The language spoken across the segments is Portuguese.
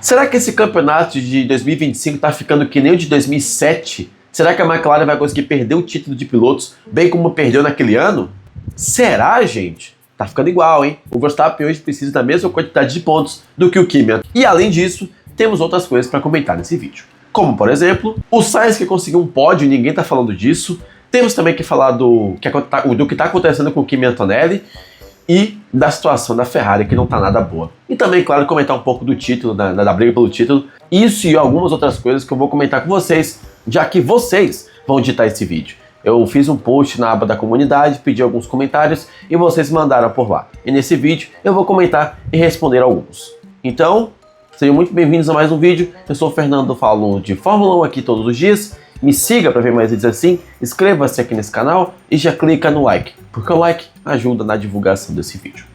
Será que esse campeonato de 2025 tá ficando que nem o de 2007? Será que a McLaren vai conseguir perder o título de pilotos, bem como perdeu naquele ano? Será, gente? Tá ficando igual, hein? O Verstappen hoje precisa da mesma quantidade de pontos do que o Kimi. E além disso, temos outras coisas para comentar nesse vídeo. Como, por exemplo, o Sainz que conseguiu um pódio e ninguém tá falando disso. Temos também que falar do que tá acontecendo com o Kimi Antonelli e da situação da Ferrari, que não tá nada boa. E também, claro, comentar um pouco do título, da briga pelo título. Isso e algumas outras coisas que eu vou comentar com vocês, já que vocês vão editar esse vídeo. Eu fiz um post na aba da comunidade, pedi alguns comentários e vocês mandaram por lá. E nesse vídeo eu vou comentar e responder alguns. Então, sejam muito bem-vindos a mais um vídeo. Eu sou o Fernando, falo de Fórmula 1 aqui todos os dias. Me siga para ver mais vídeos assim, inscreva-se aqui nesse canal e já clica no like, porque o like ajuda na divulgação desse vídeo.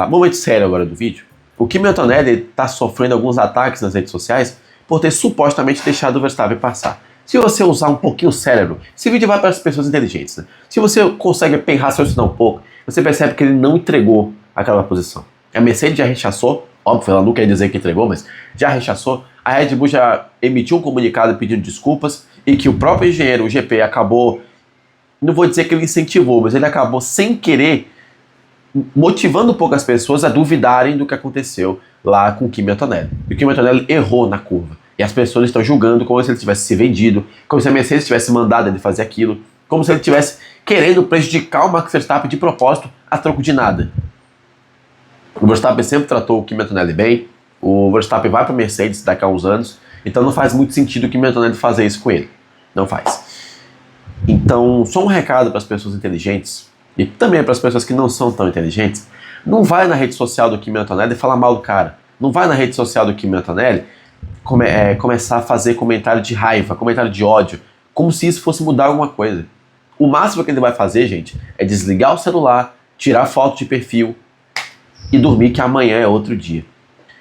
Momento sério agora do vídeo. O Kimi Antonelli está sofrendo alguns ataques nas redes sociais por ter supostamente deixado o Verstappen passar. Se você usar um pouquinho o cérebro, esse vídeo vai para as pessoas inteligentes, né? Se você consegue raciocinar um pouco, você percebe que ele não entregou aquela posição. A Mercedes já rechaçou, óbvio, ela não quer dizer que entregou, mas já rechaçou. A Red Bull já emitiu um comunicado pedindo desculpas e que o próprio engenheiro, o GP, acabou, não vou dizer que ele incentivou, mas ele acabou sem querer motivando um pouco as pessoas a duvidarem do que aconteceu lá com o Kimi Antonelli. E o Kimi Antonelli errou na curva. E as pessoas estão julgando como se ele tivesse se vendido, como se a Mercedes tivesse mandado ele fazer aquilo, como se ele tivesse querendo prejudicar o Max Verstappen de propósito a troco de nada. O Verstappen sempre tratou o Kimi Antonelli bem, o Verstappen vai para a Mercedes daqui a uns anos, então não faz muito sentido o Kimi Antonelli fazer isso com ele. Não faz. Então, só um recado para as pessoas inteligentes, e também para as pessoas que não são tão inteligentes, não vai na rede social do Kimi Antonelli falar mal do cara. Não vai na rede social do Kimi Antonelli começar a fazer comentário de raiva, comentário de ódio, como se isso fosse mudar alguma coisa. O máximo que ele vai fazer, gente, é desligar o celular, tirar foto de perfil e dormir, que amanhã é outro dia.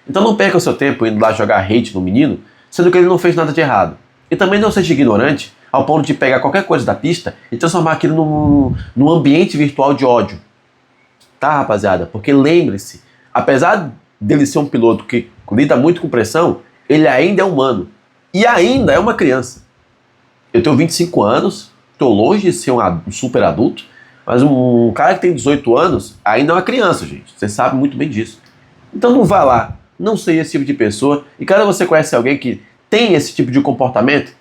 Então não perca o seu tempo indo lá jogar hate no menino, sendo que ele não fez nada de errado. E também não seja ignorante ao ponto de pegar qualquer coisa da pista e transformar aquilo num ambiente virtual de ódio. Tá, rapaziada? Porque lembre-se, apesar dele ser um piloto que lida muito com pressão, ele ainda é humano. E ainda é uma criança. Eu tenho 25 anos, estou longe de ser um super adulto, mas um cara que tem 18 anos ainda é uma criança, gente. Você sabe muito bem disso. Então não vá lá, não seja esse tipo de pessoa. E caso você conhece alguém que tem esse tipo de comportamento,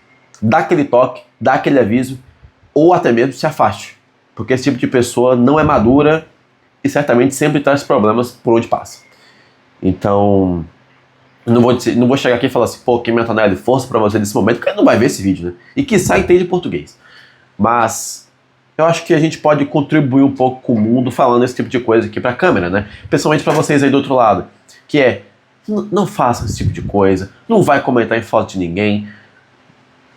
dá aquele toque, dá aquele aviso, ou até mesmo se afaste. Porque esse tipo de pessoa não é madura e certamente sempre traz problemas por onde passa. Então, não vou chegar aqui e falar assim, pô, Kimi Antonelli, força pra você nesse momento, porque ele não vai ver esse vídeo, né? E quiçá entende português. Mas eu acho que a gente pode contribuir um pouco com o mundo falando esse tipo de coisa aqui pra câmera, né? Principalmente pra vocês aí do outro lado, que é, não faça esse tipo de coisa, não vai comentar em foto de ninguém,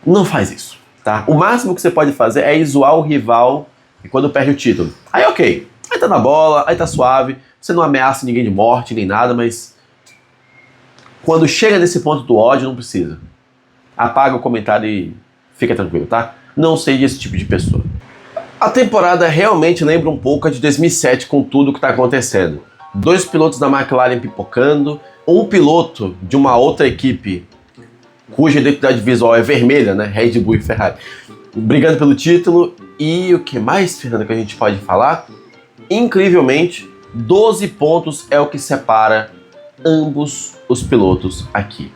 não faz isso, tá? O máximo que você pode fazer é zoar o rival quando perde o título. Aí ok, aí tá na bola, aí tá suave, você não ameaça ninguém de morte nem nada, mas quando chega nesse ponto do ódio, não precisa. Apaga o comentário e fica tranquilo, tá? Não seja esse tipo de pessoa. A temporada realmente lembra um pouco a de 2007 com tudo que tá acontecendo. 2 pilotos da McLaren pipocando, um piloto de uma outra equipe cuja identidade visual é vermelha, né? Red Bull e Ferrari, brigando pelo título. E o que mais, Fernando, que a gente pode falar? Incrivelmente, 12 pontos é o que separa ambos os pilotos aqui.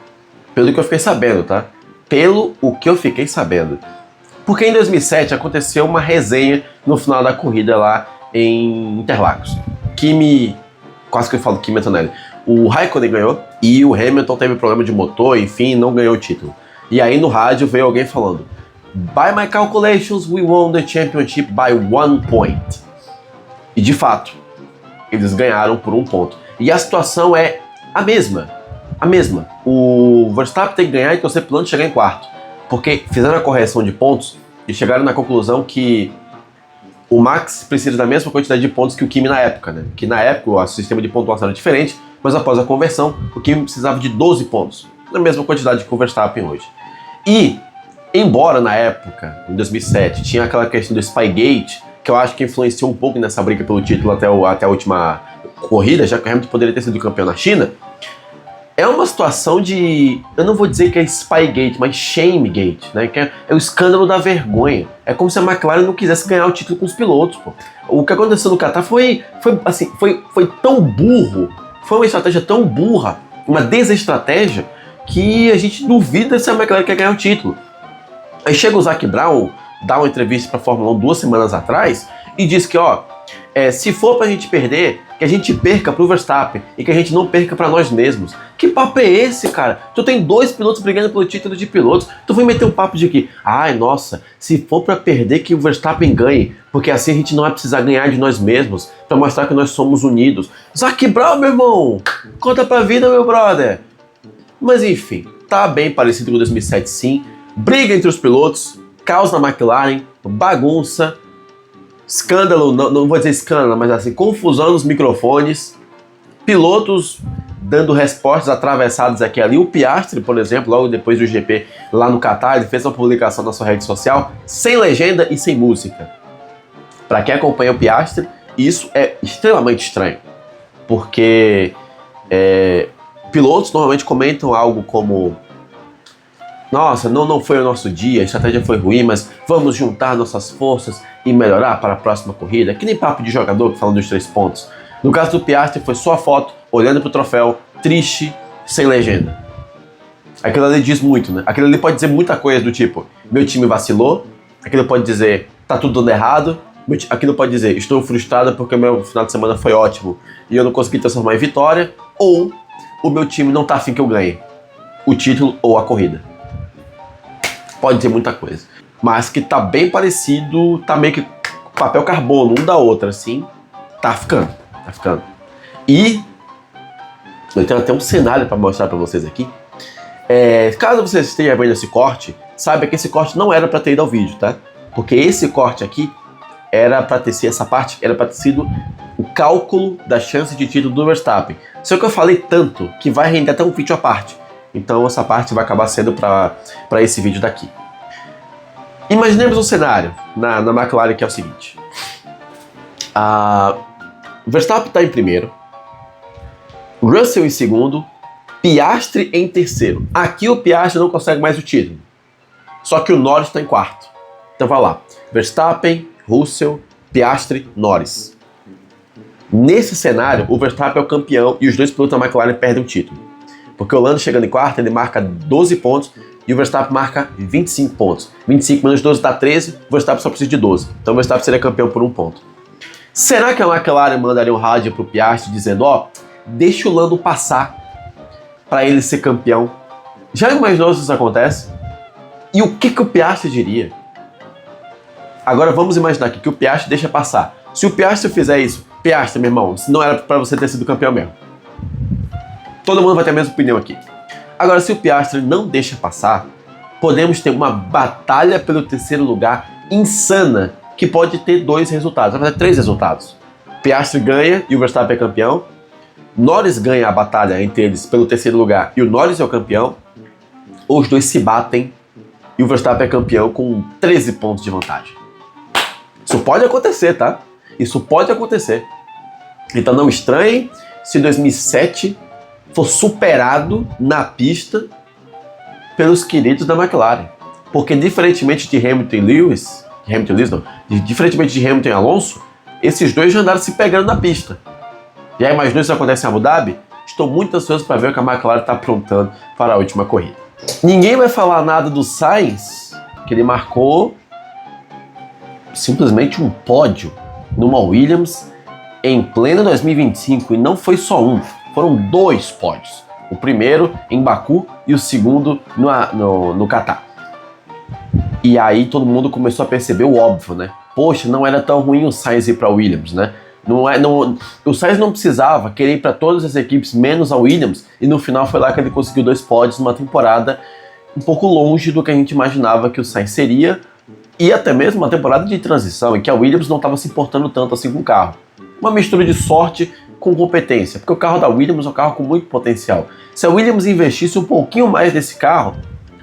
Pelo que eu fiquei sabendo, tá? Pelo o que eu fiquei sabendo. Porque em 2007 aconteceu uma resenha no final da corrida lá em Interlagos. Quase que eu falo Kimi Antonelli. O Raikkonen ganhou e o Hamilton teve problema de motor, enfim, não ganhou o título. E aí no rádio veio alguém falando: "By my calculations, we won the championship by 1 point." E de fato, eles ganharam por 1 ponto. E a situação é a mesma. O Verstappen tem que ganhar e torcer pro Lando chegar em quarto. Porque fizeram a correção de pontos e chegaram na conclusão que o Max precisa da mesma quantidade de pontos que o Kimi na época, né? Que na época o sistema de pontuação era diferente, mas após a conversão, o Kimi precisava de 12 pontos. Na mesma quantidade que o Verstappen hoje. E, embora na época, em 2007, tinha aquela questão do Spygate, que eu acho que influenciou um pouco nessa briga pelo título até a última corrida, já que o Hamilton poderia ter sido campeão na China, É uma situação de, eu não vou dizer que é Spygate, mas Shamegate, né? Que é o escândalo da vergonha. É como se a McLaren não quisesse ganhar o título com os pilotos, pô. O que aconteceu no Qatar foi tão burro, foi uma estratégia tão burra, uma desestratégia, que a gente duvida se a McLaren quer ganhar o título. Aí chega o Zac Brown, dá uma entrevista para a Fórmula 1 2 semanas atrás e diz que, se for pra gente perder, que a gente perca pro Verstappen e que a gente não perca pra nós mesmos. Que papo é esse, cara? Tu tem 2 pilotos brigando pelo título de pilotos, tu vai meter um papo de que, ai, nossa, se for pra perder que o Verstappen ganhe, porque assim a gente não vai precisar ganhar de nós mesmos, pra mostrar que nós somos unidos. Zac Brown, meu irmão, conta pra vida, meu brother. Mas enfim, tá bem parecido com 2007 sim, briga entre os pilotos, caos na McLaren, bagunça, escândalo, não vou dizer escândalo, mas assim, confusão nos microfones, pilotos dando respostas atravessadas aqui e ali. O Piastri, por exemplo, logo depois do GP lá no Qatar, ele fez uma publicação na sua rede social sem legenda e sem música. Para quem acompanha o Piastri, isso é extremamente estranho, porque pilotos normalmente comentam algo como: nossa, não foi o nosso dia, a estratégia foi ruim, mas vamos juntar nossas forças e melhorar para a próxima corrida. Que nem papo de jogador falando dos 3 pontos. No caso do Piastri foi só a foto, olhando pro troféu, triste, sem legenda. Aquilo ali diz muito, né? Aquilo ali pode dizer muita coisa do tipo, meu time vacilou. Aquilo pode dizer, tá tudo dando errado. Aquilo pode dizer, estou frustrado porque meu final de semana foi ótimo e eu não consegui transformar em vitória. Ou, o meu time não tá afim que eu ganhe o título ou a corrida. Pode ter muita coisa. Mas que tá bem parecido, tá meio que papel carbono, um da outra, assim. Tá ficando. E eu tenho até um cenário para mostrar para vocês aqui. Caso vocês estejam vendo esse corte, saiba que esse corte não era para ter ido ao vídeo, tá? Porque esse corte aqui era para ter sido, essa parte era para ter sido o cálculo da chance de título do Verstappen. Só que eu falei tanto que vai render até um vídeo à parte. Então essa parte vai acabar sendo para esse vídeo daqui. Imaginemos um cenário na McLaren que é o seguinte. O Verstappen está em primeiro, Russell em segundo, Piastri em terceiro. Aqui o Piastri não consegue mais o título. Só que o Norris está em quarto. Então vai lá. Verstappen, Russell, Piastri, Norris. Nesse cenário, o Verstappen é o campeão e os 2 pilotos da McLaren perdem o título. Porque o Lando chegando em quarto, ele marca 12 pontos e o Verstappen marca 25 pontos. 25 menos 12 dá 13, o Verstappen só precisa de 12. Então o Verstappen seria campeão por 1 ponto. Será que a McLaren mandaria um rádio pro Piastri dizendo, deixa o Lando passar para ele ser campeão? Já imaginou se isso acontece? E o que o Piastri diria? Agora vamos imaginar aqui que o Piastri deixa passar. Se o Piastri fizer isso, Piastri, meu irmão, não era para você ter sido campeão mesmo. Todo mundo vai ter a mesma opinião aqui. Agora, se o Piastri não deixa passar, podemos ter uma batalha pelo terceiro lugar insana, que pode ter 2 resultados, na verdade 3 resultados. Piastri ganha e o Verstappen é campeão. Norris ganha a batalha entre eles pelo terceiro lugar e o Norris é o campeão. Ou os 2 se batem e o Verstappen é campeão com 13 pontos de vantagem. Isso pode acontecer, tá? Isso pode acontecer. Então não estranhem se 2007 for superado na pista pelos queridos da McLaren. Porque diferentemente de diferentemente de Hamilton e Alonso, esses 2 já andaram se pegando na pista. Já imaginou se isso acontece em Abu Dhabi? Estou muito ansioso para ver o que a McLaren está aprontando para a última corrida. Ninguém vai falar nada do Sainz, que ele marcou simplesmente um pódio numa Williams em pleno 2025, e não foi só um. Foram 2 pódios. O primeiro em Baku e o segundo no Qatar. E aí todo mundo começou a perceber o óbvio, né? Poxa, não era tão ruim o Sainz ir para a Williams, né? O Sainz não precisava querer ir para todas as equipes, menos a Williams. E no final foi lá que ele conseguiu 2 pódios numa temporada um pouco longe do que a gente imaginava que o Sainz seria. E até mesmo uma temporada de transição em que a Williams não estava se importando tanto assim com o carro. Uma mistura de sorte com competência, porque o carro da Williams é um carro com muito potencial. Se a Williams investisse um pouquinho mais nesse carro,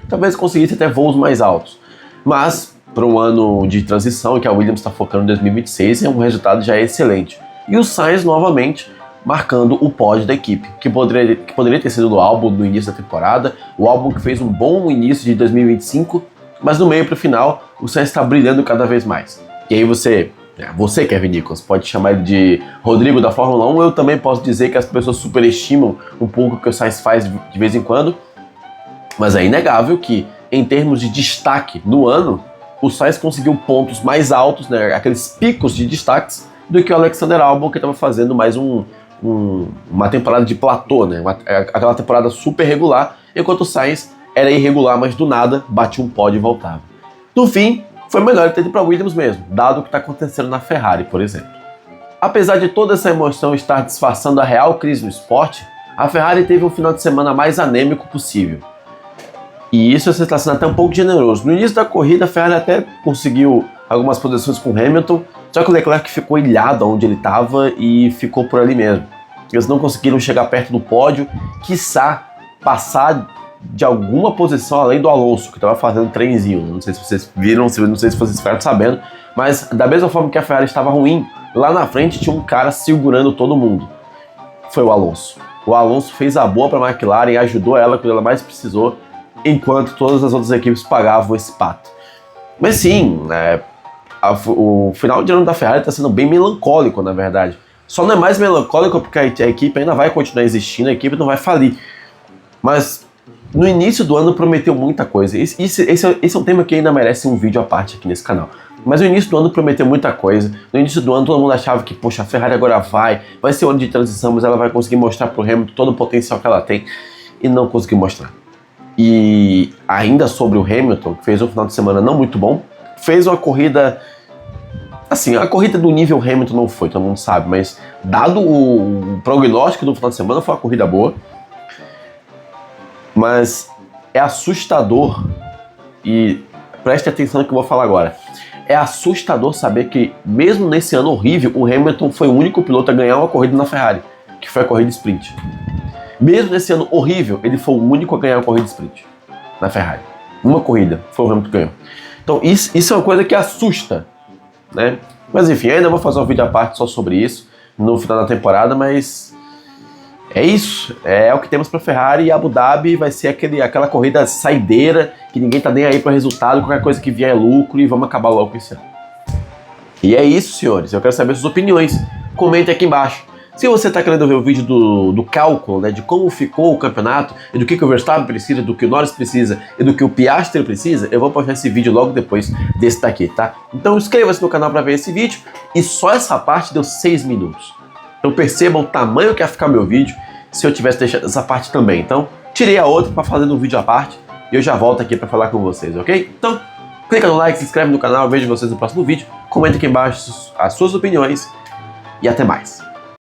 talvez conseguisse até voos mais altos. Mas, para um ano de transição, em que a Williams está focando em 2026, um resultado já excelente. E o Sainz, novamente, marcando o pódio da equipe, que poderia ter sido o álbum no início da temporada, o álbum que fez um bom início de 2025, mas no meio para o final, o Sainz está brilhando cada vez mais. E aí você, Kevin Nichols, pode chamar ele de Rodrigo da Fórmula 1, eu também posso dizer que as pessoas superestimam um pouco o que o Sainz faz de vez em quando, mas é inegável que, em termos de destaque no ano, o Sainz conseguiu pontos mais altos, né, aqueles picos de destaques, do que o Alexander Albon, que estava fazendo mais uma temporada de platô, né, aquela temporada super regular, enquanto o Sainz era irregular, mas do nada batia um pódio e voltava. No fim, foi melhor ter ido para Williams mesmo, dado o que está acontecendo na Ferrari, por exemplo. Apesar de toda essa emoção estar disfarçando a real crise no esporte, a Ferrari teve um final de semana mais anêmico possível. E isso você está sendo até um pouco generoso. No início da corrida, a Ferrari até conseguiu algumas posições com Hamilton, só que o Leclerc ficou ilhado onde ele estava e ficou por ali mesmo. Eles não conseguiram chegar perto do pódio, quiçá passar de alguma posição além do Alonso, que estava fazendo trenzinho. Não sei se vocês viram, não sei se vocês ficaram sabendo, mas da mesma forma que a Ferrari estava ruim, lá na frente tinha um cara segurando todo mundo. Foi o Alonso. O Alonso fez a boa para a McLaren e ajudou ela quando ela mais precisou, enquanto todas as outras equipes pagavam esse pato. Mas sim, o final de ano da Ferrari está sendo bem melancólico, na verdade. Só não é mais melancólico porque a equipe ainda vai continuar existindo, a equipe não vai falir. Mas no início do ano prometeu muita coisa. Esse é um tema que ainda merece um vídeo à parte aqui nesse canal. Mas no início do ano prometeu muita coisa. No início do ano todo mundo achava que, poxa, a Ferrari agora vai ser um ano de transição, mas ela vai conseguir mostrar pro Hamilton todo o potencial que ela tem. E não conseguiu mostrar. E ainda sobre o Hamilton, que fez um final de semana não muito bom, fez uma corrida... Assim, a corrida do nível Hamilton não foi, todo mundo sabe, mas dado o prognóstico do final de semana, foi uma corrida boa. Mas é assustador, e preste atenção no que eu vou falar agora, é assustador saber que, mesmo nesse ano horrível, o Hamilton foi o único piloto a ganhar uma corrida na Ferrari, que foi a corrida sprint. Mesmo nesse ano horrível, ele foi o único a ganhar uma corrida sprint na Ferrari. Uma corrida, foi o Hamilton que ganhou. Então isso é uma coisa que assusta, né? Mas enfim, ainda vou fazer um vídeo à parte só sobre isso, no final da temporada, mas... é isso, é o que temos para Ferrari, e Abu Dhabi vai ser aquela corrida saideira, que ninguém tá nem aí para resultado, qualquer coisa que vier é lucro e vamos acabar logo com isso. E é isso, senhores, eu quero saber suas opiniões, comentem aqui embaixo. Se você está querendo ver o vídeo do cálculo, né, de como ficou o campeonato, e do que o Verstappen precisa, do que o Norris precisa e do que o Piastri precisa, eu vou postar esse vídeo logo depois desse daqui, tá? Então inscreva-se no canal para ver esse vídeo, e só essa parte deu 6 minutos. Então percebam o tamanho que ia ficar meu vídeo se eu tivesse deixado essa parte também. Então, tirei a outra para fazer um vídeo à parte e eu já volto aqui para falar com vocês, ok? Então, clica no like, se inscreve no canal, vejo vocês no próximo vídeo, comenta aqui embaixo as suas opiniões e até mais.